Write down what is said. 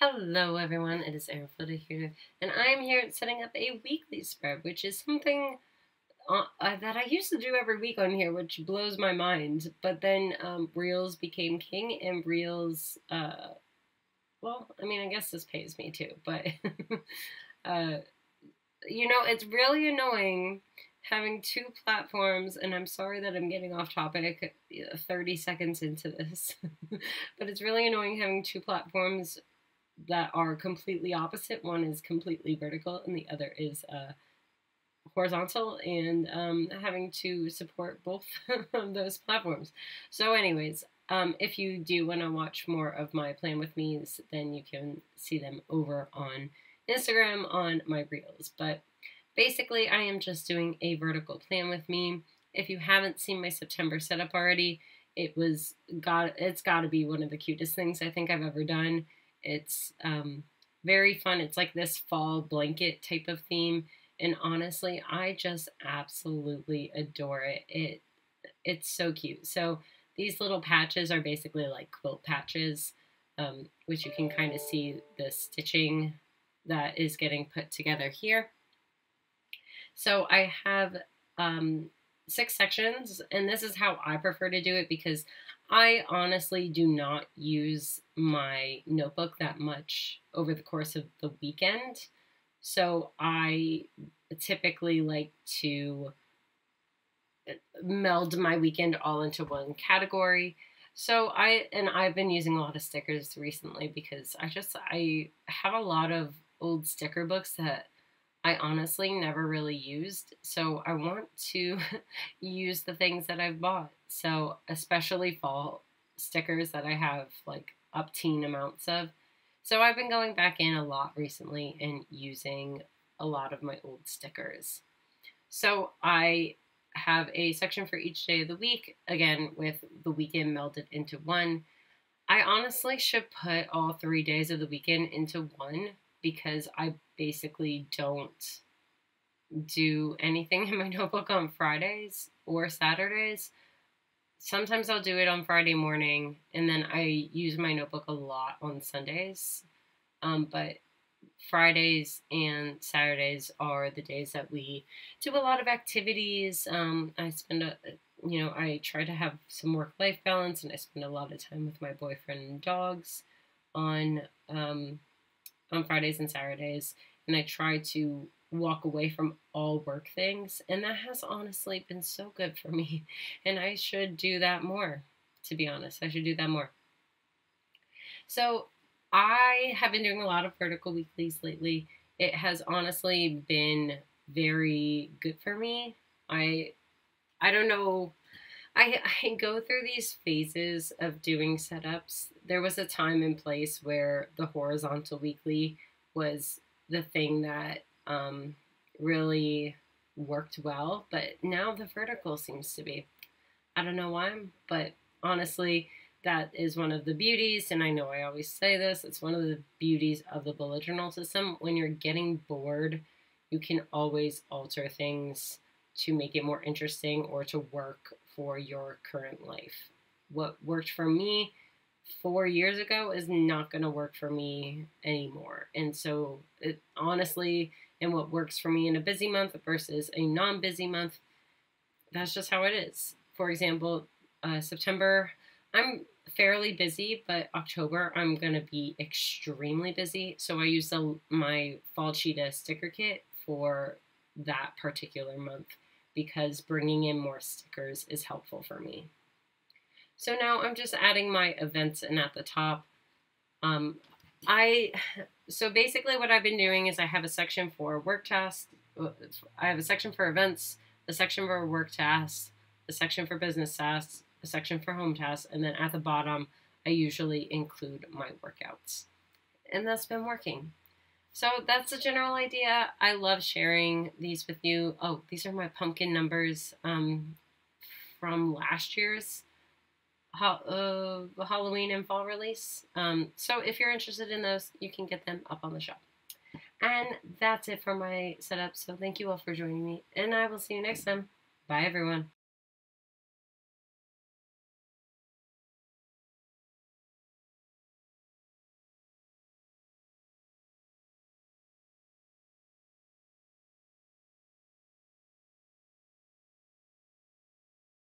Hello everyone, it is Airfloater here, and I'm here setting up a weekly spread, which is something that I used to do every week on here, which blows my mind. But then Reels became king, and Reels, well, I mean, I guess this pays me too, but uh, it's really annoying having two platforms, and I'm sorry that I'm getting off topic 30 seconds into this, but it's really annoying having two platforms that are completely opposite. One is completely vertical and the other is horizontal, and having to support both of those platforms. So anyways, if you do want to watch more of my plan with me's, then you can see them over on Instagram on my reels. But basically, I am just doing a vertical plan with me. If you haven't seen my September setup already, it's got to be one of the cutest things I think I've ever done. It's very fun. It's like this fall blanket type of theme, and honestly, I just absolutely adore it. It's so cute. So these little patches are basically like quilt patches, which you can kind of see the stitching that is getting put together here. So I have 6 sections, and this is how I prefer to do it because I honestly do not use my notebook that much over the course of the weekend. So I typically like to meld my weekend all into one category. So I've been using a lot of stickers recently because I have a lot of old sticker books that I honestly never really used, so I want to use the things that I've bought. So especially fall stickers that I have like up-teen amounts of. So I've been going back in a lot recently and using a lot of my old stickers. So I have a section for each day of the week, again with the weekend melded into one. I honestly should put all 3 days of the weekend into one because I basically don't do anything in my notebook on Fridays or Saturdays. Sometimes I'll do it on Friday morning, and then I use my notebook a lot on Sundays. But Fridays and Saturdays are the days that we do a lot of activities. I try to have some work-life balance, and I spend a lot of time with my boyfriend and dogs on Fridays and Saturdays, and I try to walk away from all work things, and that has honestly been so good for me, and I should do that more, to be honest. I should do that more. So I have been doing a lot of vertical weeklies lately. It has honestly been very good for me. I don't know. I go through these phases of doing setups. There was a time and place where the horizontal weekly was the thing that really worked well, but now the vertical seems to be. I don't know why, but honestly, that is one of the beauties, and I know I always say this, it's one of the beauties of the bullet journal system. When you're getting bored, you can always alter things to make it more interesting or to work for your current life. What worked for me 4 years ago is not going to work for me anymore. And so honestly, and what works for me in a busy month versus a non-busy month, that's just how it is. For example, September, I'm fairly busy, but October, I'm going to be extremely busy. So I use my Fall Cheetah sticker kit for that particular month because bringing in more stickers is helpful for me. So now I'm just adding my events in at the top. So basically what I've been doing is I have a section for work tasks. I have a section for events, a section for work tasks, a section for business tasks, a section for home tasks, and then at the bottom, I usually include my workouts. And that's been working. So that's the general idea. I love sharing these with you. Oh, these are my pumpkin numbers from last year's Halloween and fall release. So if you're interested in those, you can get them up on the shop. And that's it for my setup. So thank you all for joining me, and I will see you next time. Bye, everyone.